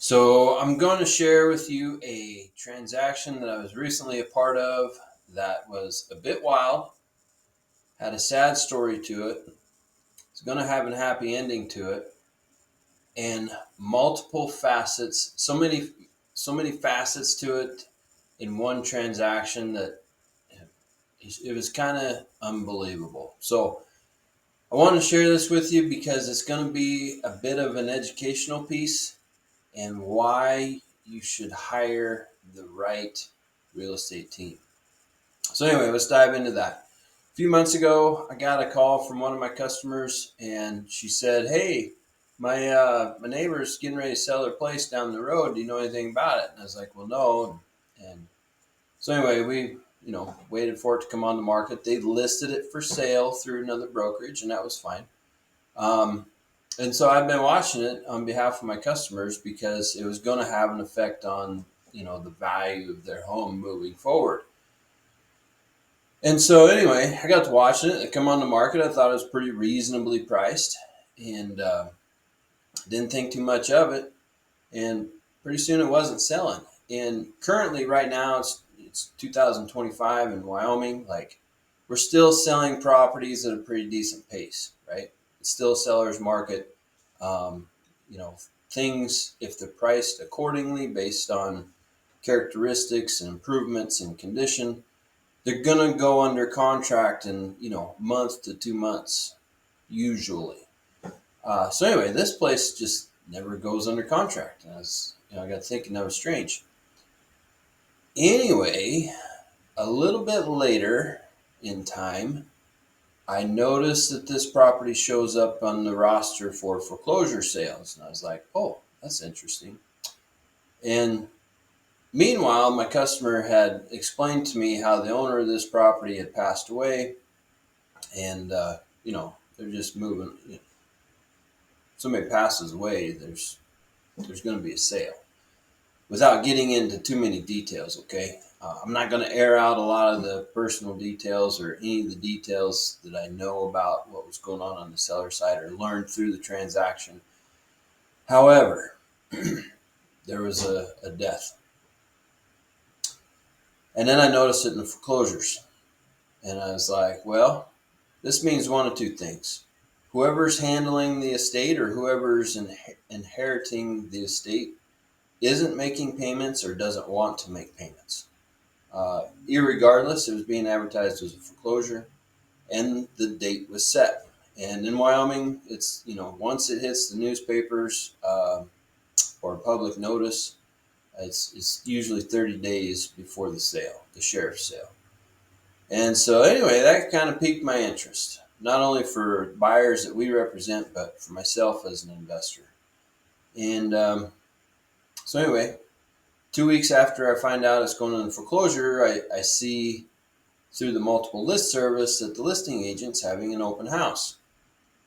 So I'm going to share with you a transaction that I was recently a part of that was a bit wild, had a sad story to it. It's going to have a happy ending to it, and multiple facets. So many facets to it in one transaction that it was kind of unbelievable. So I want to share this with you because it's going to be a bit of an educational piece and why you should hire the right real estate team. So, anyway, let's dive into that. A few months ago, I got a call from one of my customers, and she said, "Hey, my neighbor's getting ready to sell their place down the road. Do you know anything about it?" And I was like, "Well, no." And so, anyway, we waited for it to come on the market. They listed it for sale through another brokerage, and that was fine. Um, and so I've been watching it on behalf of my customers because it was going to have an effect on the value of their home moving forward. And so anyway, I got to watching it. It come on the market. I thought it was pretty reasonably priced, and didn't think too much of it. And pretty soon it wasn't selling. And currently, right now, it's 2025 in Wyoming. Like, we're still selling properties at a pretty decent pace, right? It's still a seller's market. Um, you know, things, if they're priced accordingly based on characteristics and improvements in condition, they're gonna go under contract in month to 2 months usually. So anyway, this place just never goes under contract. And I got thinking that was strange. Anyway, a little bit later in time, I noticed that this property shows up on the roster for foreclosure sales. And I was like, oh, that's interesting. And meanwhile, my customer had explained to me how the owner of this property had passed away. And, they're just moving. Somebody passes away, there's going to be a sale. Without getting into too many details, okay? I'm not going to air out a lot of the personal details or any of the details that I know about what was going on the seller side or learned through the transaction. However, there was a death. And then I noticed it in the foreclosures. And I was like, well, this means one of two things. Whoever's handling the estate or whoever's inheriting the estate isn't making payments or doesn't want to make payments. Irregardless, it was being advertised as a foreclosure, and the date was set. And in Wyoming, it's once it hits the newspapers or public notice, it's usually 30 days before the sale, the sheriff's sale. And so anyway, that kind of piqued my interest, not only for buyers that we represent, but for myself as an investor. And so anyway, 2 weeks after I find out it's going into foreclosure, I see through the multiple list service that the listing agent's having an open house.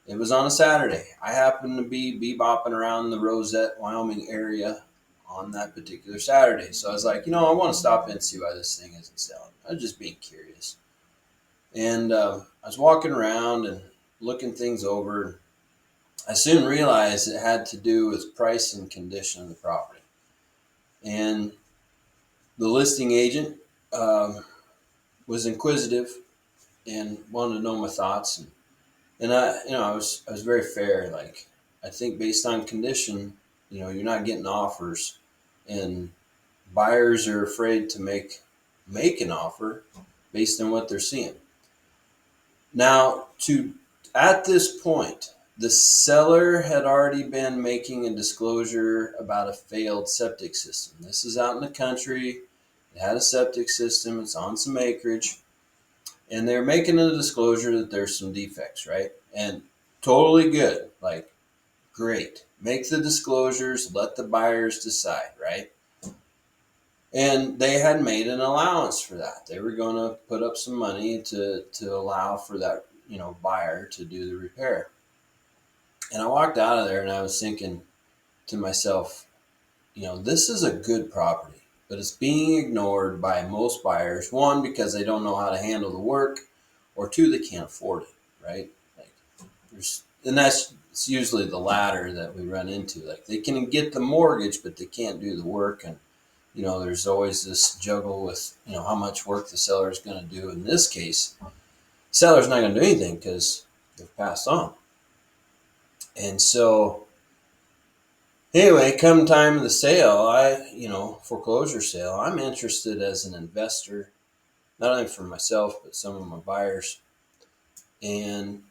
It was on a Saturday. I happened to be bebopping around the Rosette, Wyoming area on that particular Saturday. So I was like, I want to stop in and see why this thing isn't selling. I was just being curious. And I was walking around and looking things over. I soon realized it had to do with price and condition of the property. And the listing agent was inquisitive and wanted to know my thoughts. And I was very fair. Like, I think based on condition, you're not getting offers, and buyers are afraid to make an offer based on what they're seeing. Now, at this point, the seller had already been making a disclosure about a failed septic system. This is out in the country. It had a septic system. It's on some acreage. And they're making a disclosure that there's some defects, right? And totally good. Like, great. Make the disclosures. Let the buyers decide, right? And they had made an allowance for that. They were going to put up some money to allow for that, buyer to do the repair. And I walked out of there and I was thinking to myself, this is a good property, but it's being ignored by most buyers. One, because they don't know how to handle the work, or two, they can't afford it, right? Like, and that's it's usually the latter that we run into. Like they can get the mortgage, but they can't do the work. And, there's always this juggle with, how much work the seller is going to do. In this case, the seller's not going to do anything because they've passed on. And so, anyway, come time of the sale, foreclosure sale, I'm interested as an investor, not only for myself, but some of my buyers. And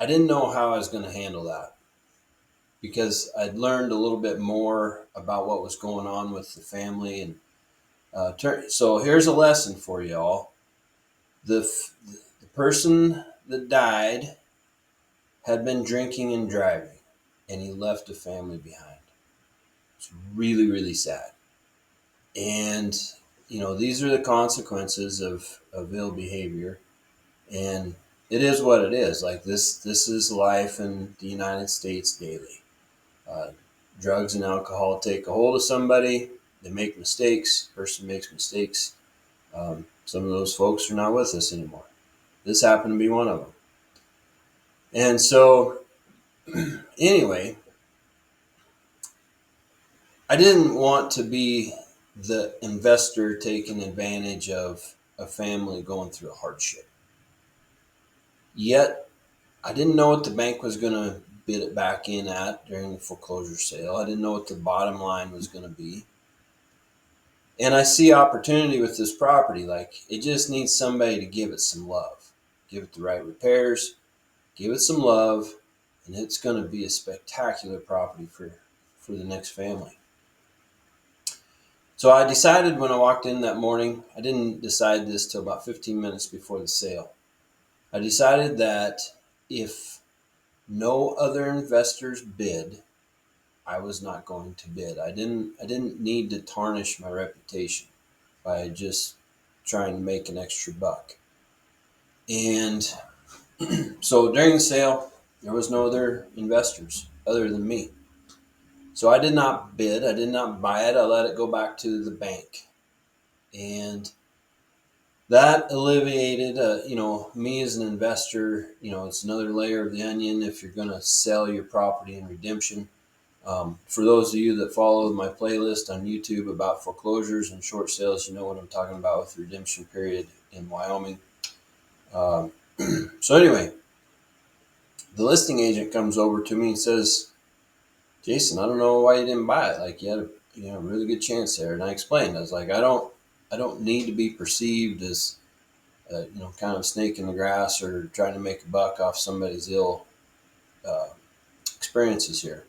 I didn't know how I was going to handle that because I'd learned a little bit more about what was going on with the family. And so here's a lesson for y'all. The person that died had been drinking and driving, and he left a family behind. It's really, really sad. And, these are the consequences of ill behavior. And it is what it is. Like this is life in the United States daily. Uh, Drugs and alcohol take a hold of somebody. They make mistakes. Person makes mistakes. Some of those folks are not with us anymore. This happened to be one of them. And so, anyway, I didn't want to be the investor taking advantage of a family going through a hardship. Yet, I didn't know what the bank was going to bid it back in at during the foreclosure sale. I didn't know what the bottom line was going to be. And I see opportunity with this property. Like, it just needs somebody to give it some love, give it the right repairs, give it some love, and it's going to be a spectacular property for the next family. So I decided when I walked in that morning, I didn't decide this till about 15 minutes before the sale. I decided that if no other investors bid, I was not going to bid. I didn't need to tarnish my reputation by just trying to make an extra buck. And so during the sale, there was no other investors other than me. So I did not bid. I did not buy it. I let it go back to the bank. And that alleviated, me as an investor. It's another layer of the onion if you're going to sell your property in redemption. For those of you that follow my playlist on YouTube about foreclosures and short sales, you know what I'm talking about with the redemption period in Wyoming. So anyway, the listing agent comes over to me and says, "Jason, I don't know why you didn't buy it. Like you had a really good chance there." And I explained, I was like, I don't need to be perceived as kind of a snake in the grass or trying to make a buck off somebody's ill uh, experiences here.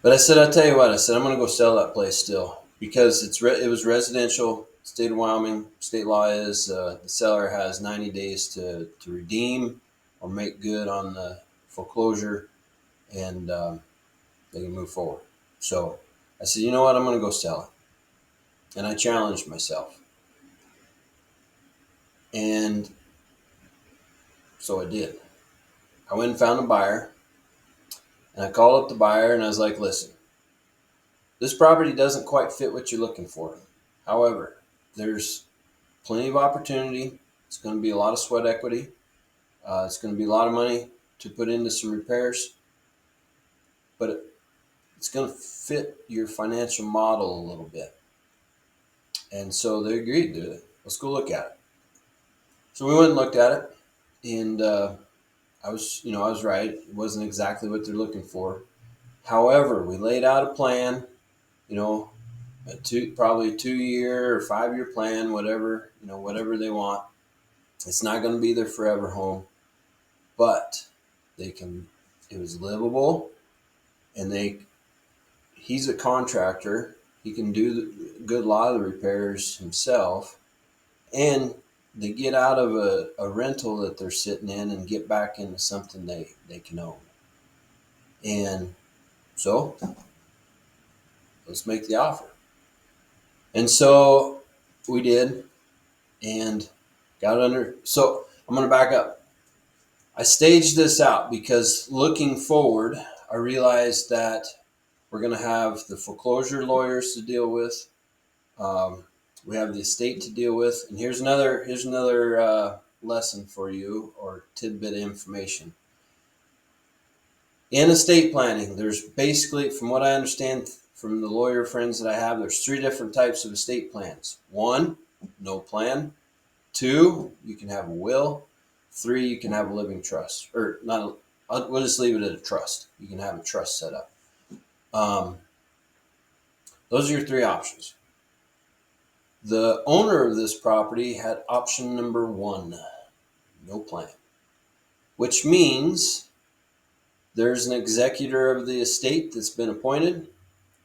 But I said, I'll tell you what, I said, I'm going to go sell that place still because it was residential. State of Wyoming, state law is the seller has 90 days to redeem or make good on the foreclosure, and they can move forward. So I said, you know what, I'm going to go sell it. And I challenged myself. And so I did. I went and found a buyer, and I called up the buyer and I was like, listen, this property doesn't quite fit what you're looking for. However, there's plenty of opportunity. It's going to be a lot of sweat equity. It's going to be a lot of money to put into some repairs, but it's going to fit your financial model a little bit. And so they agreed to it. Let's go look at it. So we went and looked at it, and I was right. It wasn't exactly what they're looking for. However, we laid out a plan, probably a 2-year or 5-year plan, whatever they want. It's not going to be their forever home, but it was livable, and he's a contractor. He can do a good lot of the repairs himself, and they get out of a rental that they're sitting in and get back into something they can own. And so let's make the offer. And so we did, and got under. So I'm going to back up. I staged this out because looking forward, I realized that we're going to have the foreclosure lawyers to deal with. We have the estate to deal with. And here's another lesson for you, or tidbit of information. In estate planning, there's basically, from what I understand from the lawyer friends that I have, there's 3 different types of estate plans. 1, no plan. 2, you can have a will. 3, you can have a living trust. Or not, we'll just leave it at a trust. You can have a trust set up. Those are your 3 options. The owner of this property had option number 1, no plan, which means there's an executor of the estate that's been appointed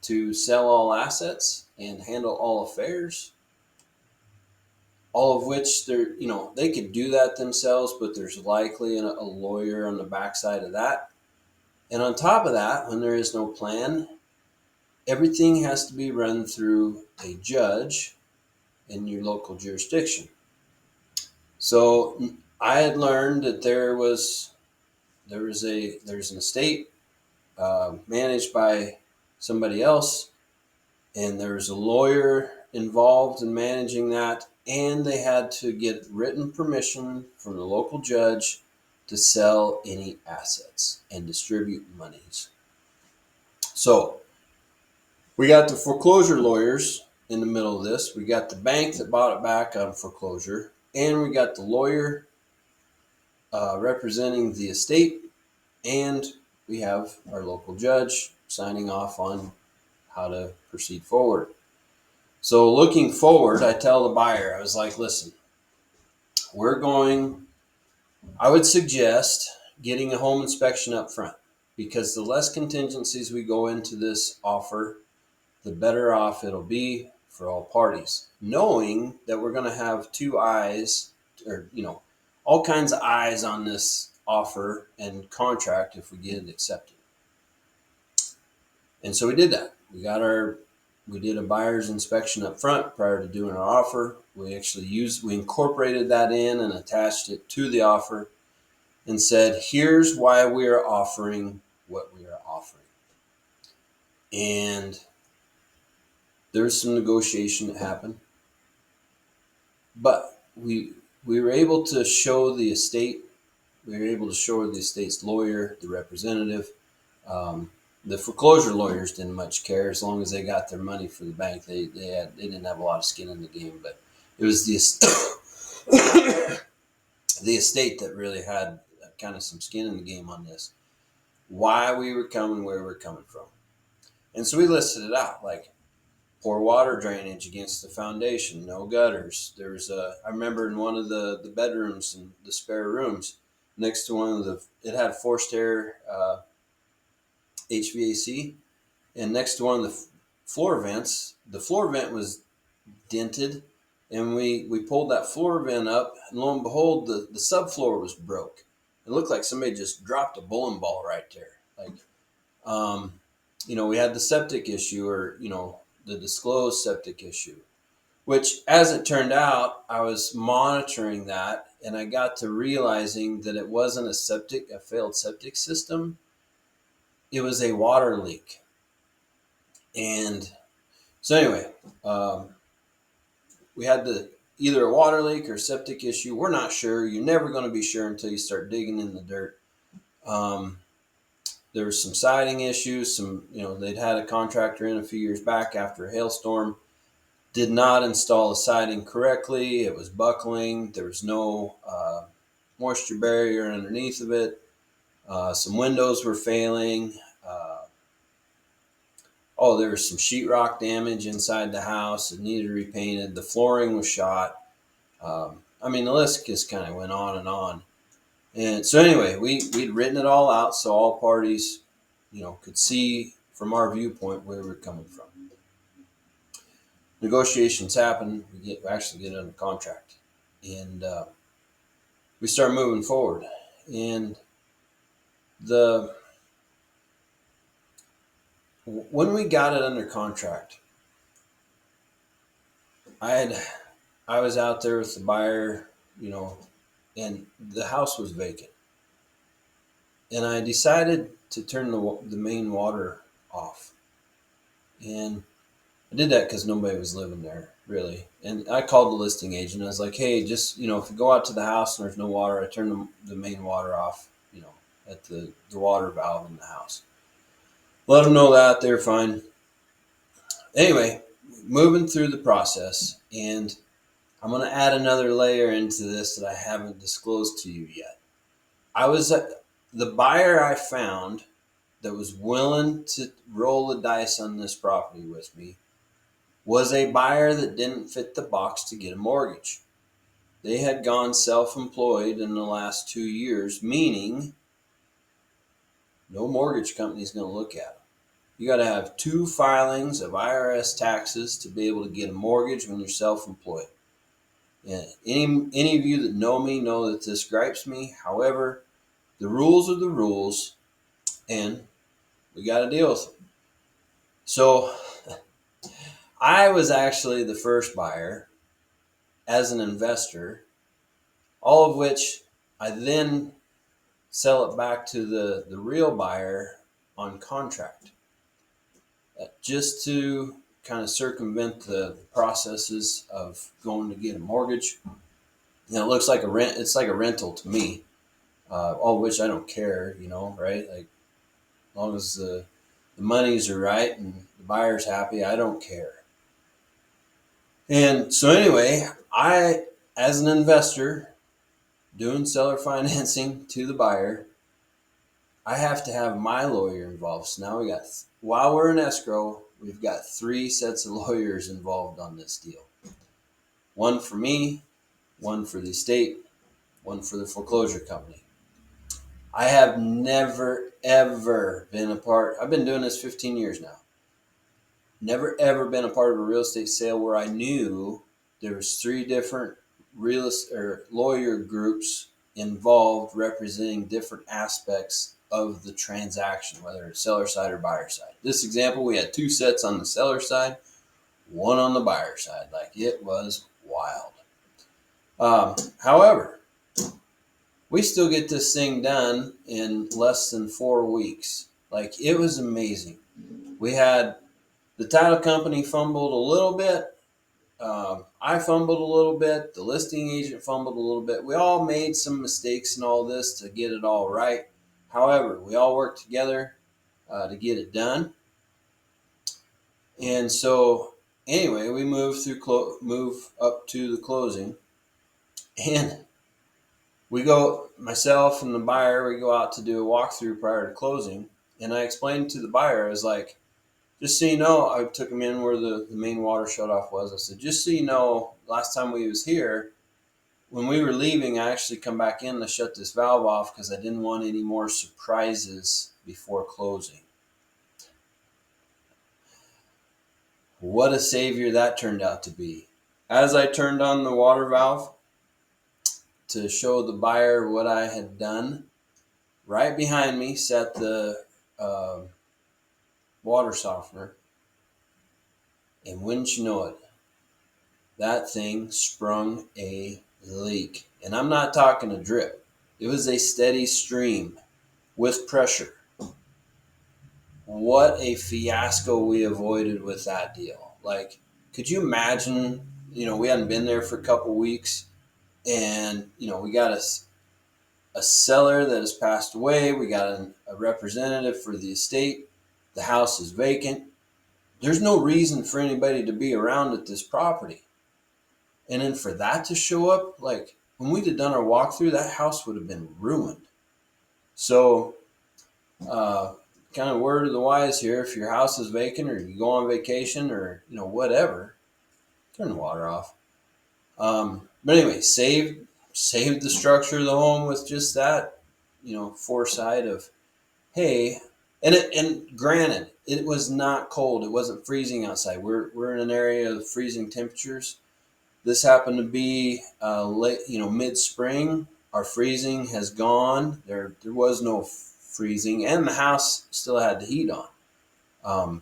to sell all assets and handle all affairs, all of which they could do that themselves, but there's likely a lawyer on the backside of that. And on top of that, when there is no plan, everything has to be run through a judge in your local jurisdiction. So I had learned that there's an estate managed by somebody else, and there's a lawyer involved in managing that, and they had to get written permission from the local judge to sell any assets and distribute monies. So we got the foreclosure lawyers in the middle of this. We got the bank that bought it back on foreclosure, and we got the lawyer representing the estate, and we have our local judge signing off on how to proceed forward. So looking forward, I tell the buyer, I was like, listen, I would suggest getting a home inspection up front, because the less contingencies we go into this offer, the better off it'll be for all parties, knowing that we're going to have 2 eyes, or all kinds of eyes on this offer and contract if we get it accepted. And so we did that. We did a buyer's inspection up front prior to doing our offer. We incorporated that in and attached it to the offer and said, here's why we are offering what we are offering. And there's some negotiation that happened, but we were able to show the estate. We were able to show the estate's lawyer, the representative. The foreclosure lawyers didn't much care as long as they got their money for the bank. They didn't have a lot of skin in the game, but it was the estate that really had kind of some skin in the game on this. Why we were coming, where we were coming from, and so we listed it out like poor water drainage against the foundation, no gutters. I remember in one of the bedrooms and the spare rooms next to it had forced air HVAC, and next to one of the floor vents, the floor vent was dented, and we pulled that floor vent up, and lo and behold, the subfloor was broke. It looked like somebody just dropped a bowling ball right there. We had the septic issue, or the disclosed septic issue, which, as it turned out, I was monitoring that, and I got to realizing that it wasn't a failed septic system. It was a water leak. And so anyway, we had either a water leak or septic issue. We're not sure. You're never going to be sure until you start digging in the dirt. There was some siding issues. They'd had a contractor in a few years back after a hailstorm, did not install the siding correctly. It was buckling. There was no moisture barrier underneath of it. Some windows were failing. There was some sheetrock damage inside the house. It needed repainted. The flooring was shot. The list just kind of went on and on. And so anyway, we'd written it all out so all parties, could see from our viewpoint where we're coming from. Negotiations happen. We actually get under contract, and we start moving forward. And when we got it under contract, I was out there with the buyer, and the house was vacant. And I decided to turn the main water off. And I did that because nobody was living there, really. And I called the listing agent. I was like, hey, just, if you go out to the house and there's no water, I turn the main water off, at the water valve in the house. Let them know that they're fine. Anyway, moving through the process, and I'm going to add another layer into this that I haven't disclosed to you yet. The buyer I found that was willing to roll the dice on this property with me was a buyer that didn't fit the box to get a mortgage. They had gone self-employed in the last 2 years, meaning no mortgage company is going to look at them. You got to have 2 filings of IRS taxes to be able to get a mortgage when you're self-employed. And any of you that know me know that this gripes me. However, the rules are the rules, and we got to deal with them. So I was actually the first buyer as an investor, all of which I then sell it back to the real buyer on contract, just to kind of circumvent the processes of going to get a mortgage. You know, it looks like a rent. It's like a rental to me, all of which I don't care, right? Like, as long as the monies are right and the buyer's happy, I don't care. And so anyway, I, as an investor, doing seller financing to the buyer, I have to have my lawyer involved. So now while we're in escrow, we've got 3 sets of lawyers involved on this deal. One for me, one for the estate, one for the foreclosure company. I have never, ever been I've been doing this 15 years now. Never, ever been a part of a real estate sale where I knew there was 3 different lawyer groups involved representing different aspects of the transaction, whether it's seller side or buyer side. This example, we had 2 sets on the seller side, 1 on the buyer side. Like, it was wild. However, we still get this thing done in less than 4 weeks. Like, it was amazing. We had the title company fumbled a little bit. I fumbled a little bit. The listing agent fumbled a little bit. We all made some mistakes in all this to get it all right. However, we all worked together to get it done. And so, anyway, we move up to the closing, and myself and the buyer, we go out to do a walkthrough prior to closing. And I explained to the buyer, I was like, just so you know, I took him in where the main water shutoff was. I said, just so you know, last time we was here, when we were leaving, I actually come back in to shut this valve off because I didn't want any more surprises before closing. What a savior that turned out to be. As I turned on the water valve to show the buyer what I had done, right behind me sat the water softener. And wouldn't you know it, that thing sprung a leak. And I'm not talking a drip. It was a steady stream with pressure. What a fiasco we avoided with that deal. Like, could you imagine, we hadn't been there for a couple weeks, and, we got a seller that has passed away. We got a representative for the estate. The house is vacant. There's no reason for anybody to be around at this property. And then for that to show up, like, when we'd have done our walkthrough, that house would have been ruined. So, kind of word of the wise here, if your house is vacant or you go on vacation or, whatever, turn the water off. But anyway, saved the structure of the home with just that, foresight of, hey, and granted, it was not cold. It wasn't freezing outside. We're in an area of freezing temperatures. This happened to be late, mid-spring. Our freezing has gone. There was no freezing, and the house still had the heat on.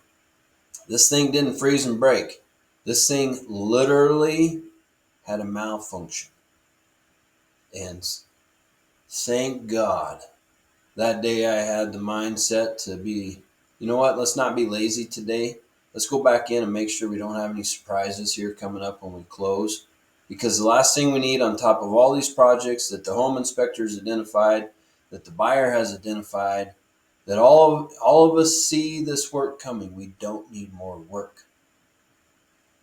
This thing didn't freeze and break. This thing literally had a malfunction. And thank God that day I had the mindset to be, you know what, let's not be lazy today. Let's go back in and make sure we don't have any surprises here coming up when we close. Because the last thing we need on top of all these projects that the home inspectors identified that the buyer has identified, that all of us see this work coming. We don't need more work.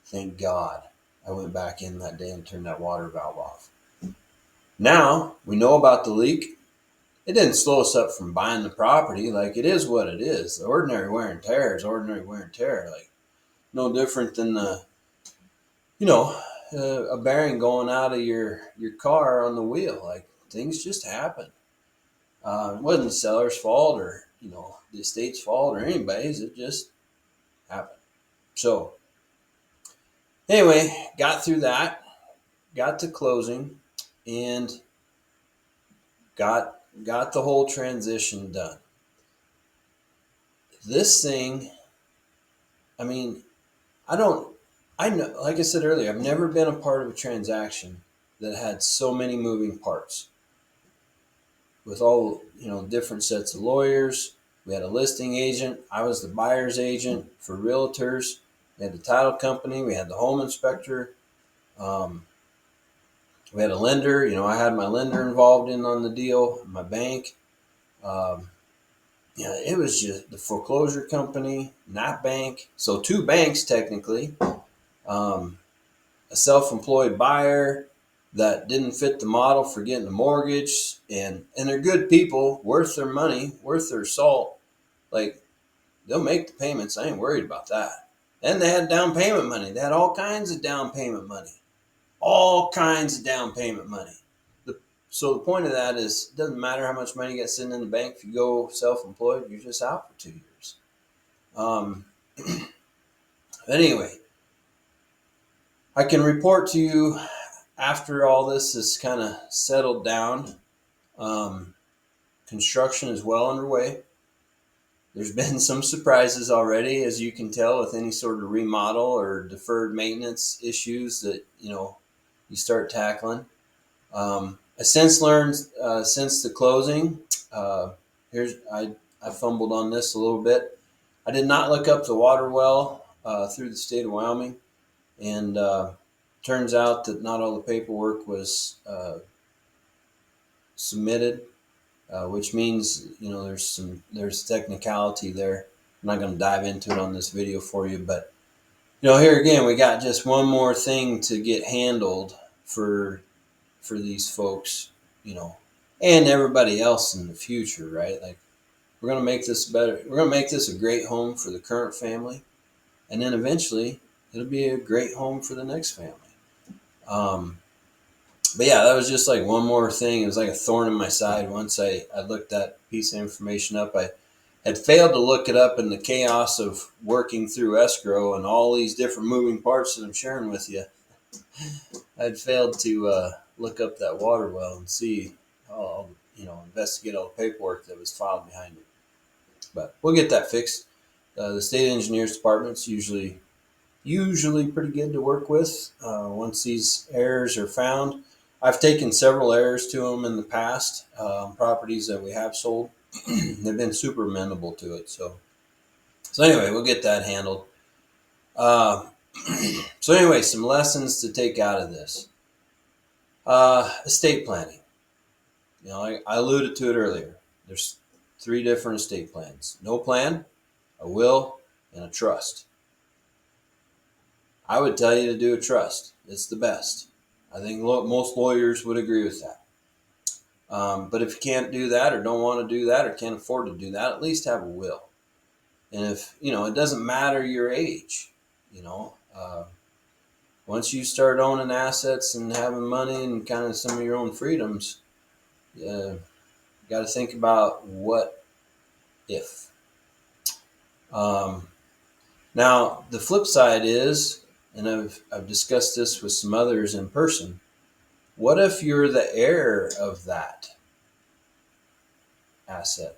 Thank God I went back in that day and turned that water valve off. Now we know about the leak. It didn't slow us up from buying the property. Like, it is what it is. The ordinary wear and tear is ordinary wear and tear. Like, no different than a bearing going out of your car on the wheel. Like, things just happen. It wasn't the seller's fault or the estate's fault or anybody's. It just happened. So anyway, got through that, got to closing, and got the whole transition done. This thing, I mean, I know, like I said earlier, I've never been a part of a transaction that had so many moving parts with all, different sets of lawyers. We had a listing agent. I was the buyer's agent for realtors. We had the title company. We had the home inspector. We had a lender. I had my lender involved on the deal, my bank. It was just the foreclosure company, not bank. So 2 banks technically. A self-employed buyer that didn't fit the model for getting a mortgage, and they're good people, worth their money, worth their salt. Like, they'll make the payments. I ain't worried about that. And they had down payment money. They had all kinds of down payment money. All kinds of down payment money. So the point of that is, it doesn't matter how much money you got sitting in the bank. If you go self-employed, you're just out for 2 years. Anyway, I can report to you after all this is kind of settled down. Construction is well underway. There's been some surprises already, as you can tell, with any sort of remodel or deferred maintenance issues that you start tackling. I since learned since the closing. I fumbled on this a little bit. I did not look up the water well through the state of Wyoming, and turns out that not all the paperwork was submitted, which means there's technicality there. I'm not going to dive into it on this video for you, but here again we got just one more thing to get handled for these folks, and everybody else in the future, right? Like, we're going to make this better. We're going to make this a great home for the current family, and then eventually it'll be a great home for the next family. But yeah, that was just like one more thing. It was like a thorn in my side. Once I looked that piece of information up, I had failed to look it up in the chaos of working through escrow and all these different moving parts that I'm sharing with you. I'd failed to look up that water well and see, investigate all the paperwork that was filed behind it. But we'll get that fixed. The state engineer's department's usually pretty good to work with once these errors are found. I've taken several errors to them in the past, properties that we have sold. They've been super amenable to it. So anyway, we'll get that handled. So anyway, some lessons to take out of this. Estate planning. I alluded to it earlier. There's 3 different estate plans. No plan, a will, and a trust. I would tell you to do a trust. It's the best. I think most lawyers would agree with that. But if you can't do that, or don't want to do that, or can't afford to do that, at least have a will. And if, it doesn't matter your age, once you start owning assets and having money and kind of some of your own freedoms, you got to think about what if. Now, the flip side is, and I've discussed this with some others in person, what if you're the heir of that asset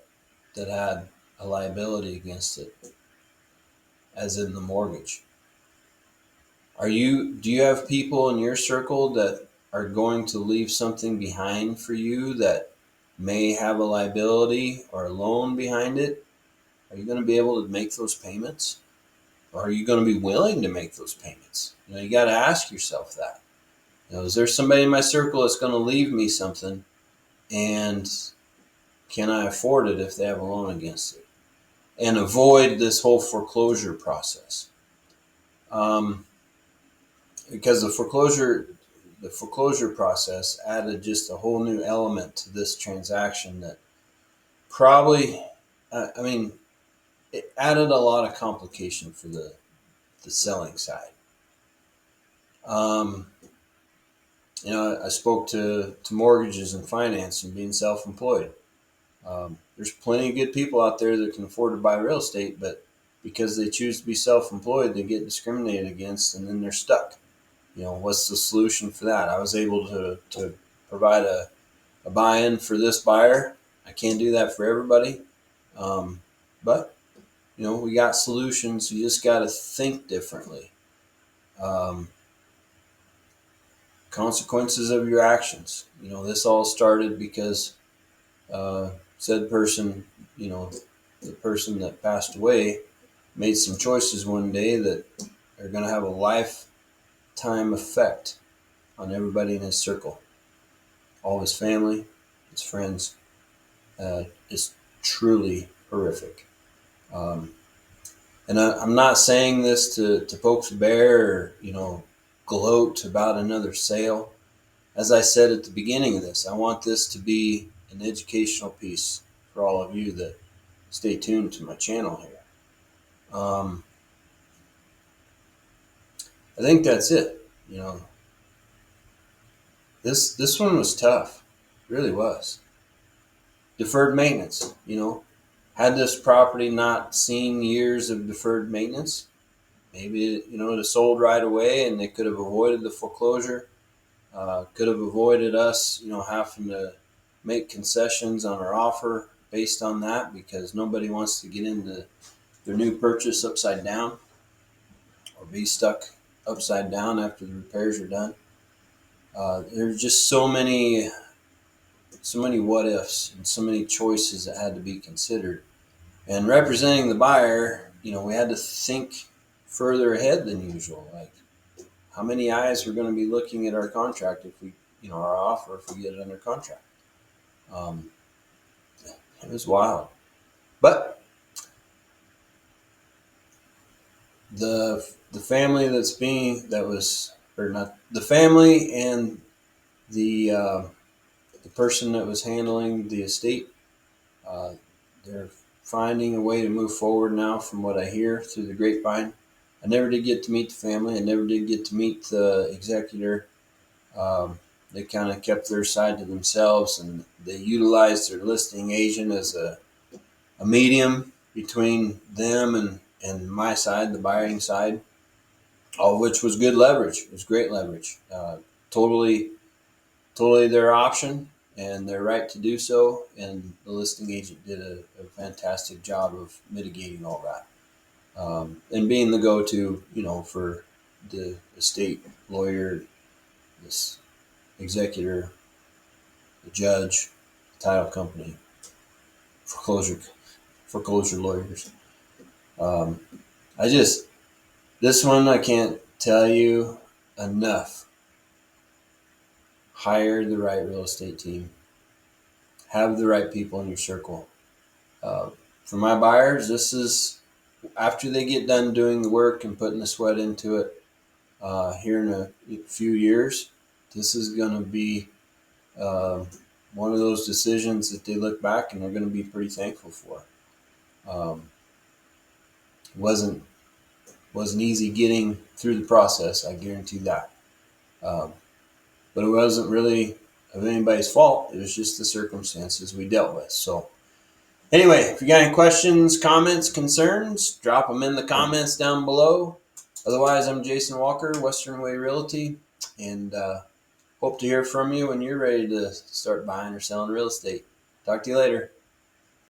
that had a liability against it, as in the mortgage? Do you have people in your circle that are going to leave something behind for you that may have a liability or a loan behind it? Are you going to be able to make those payments? Or are you going to be willing to make those payments? You got to ask yourself that. Is there somebody in my circle that's going to leave me something, and Can I afford it if they have a loan against it? And avoid this whole foreclosure process. Because the foreclosure process added just a whole new element to this transaction that probably, I mean, it added a lot of complication for the selling side. Um, I spoke to mortgages and finance and being self-employed. There's plenty of good people out there that can afford to buy real estate, but because they choose to be self-employed, they get discriminated against, and then they're stuck. What's the solution for that? I was able to provide a buy-in for this buyer. I can't do that for everybody, but we got solutions. You just got to think differently. Um, Consequences of your actions. This all started because said person, the person that passed away, made some choices one day that are going to have a lifetime effect on everybody in his circle, all his family, his friends. It's truly horrific. Um, and I'm not saying this to poke the bear or, gloat about another sale. As I said at the beginning of this, I want this to be an educational piece for all of you that stay tuned to my channel here. I think that's it. This one was tough. It really was. Deferred maintenance. Had this property not seen years of deferred maintenance, maybe it have sold right away, and they could have avoided the foreclosure. Could have avoided us, having to make concessions on our offer based on that, because nobody wants to get into their new purchase upside down or be stuck upside down after the repairs are done. There's just so many what ifs and so many choices that had to be considered. And representing the buyer, we had to think further ahead than usual. Like, how many eyes were going to be looking at our contract if we, our offer, if we get it under contract. It was wild. But the family the family and the person that was handling the estate, they're finding a way to move forward now, from what I hear through the grapevine. I never did get to meet the family. I never did get to meet the executor. They kind of kept their side to themselves, and they utilized their listing agent as a medium between them and my side, the buying side, all of which was good leverage. It was great leverage. Totally their option and their right to do so. And the listing agent did a fantastic job of mitigating all that. And being the go-to, for the estate lawyer, this executor, the judge, the title company, foreclosure lawyers. This one, I can't tell you enough. Hire the right real estate team. Have the right people in your circle. For my buyers, this is after they get done doing the work and putting the sweat into it. Here in a few years, this is going to be one of those decisions that they look back and they're going to be pretty thankful for. Wasn't easy getting through the process, I guarantee that. But it wasn't really of anybody's fault. It was just the circumstances we dealt with. So anyway, if you got any questions, comments, concerns, drop them in the comments down below. Otherwise, I'm Jason Walker, Western Way Realty, and hope to hear from you when you're ready to start buying or selling real estate. Talk to you later.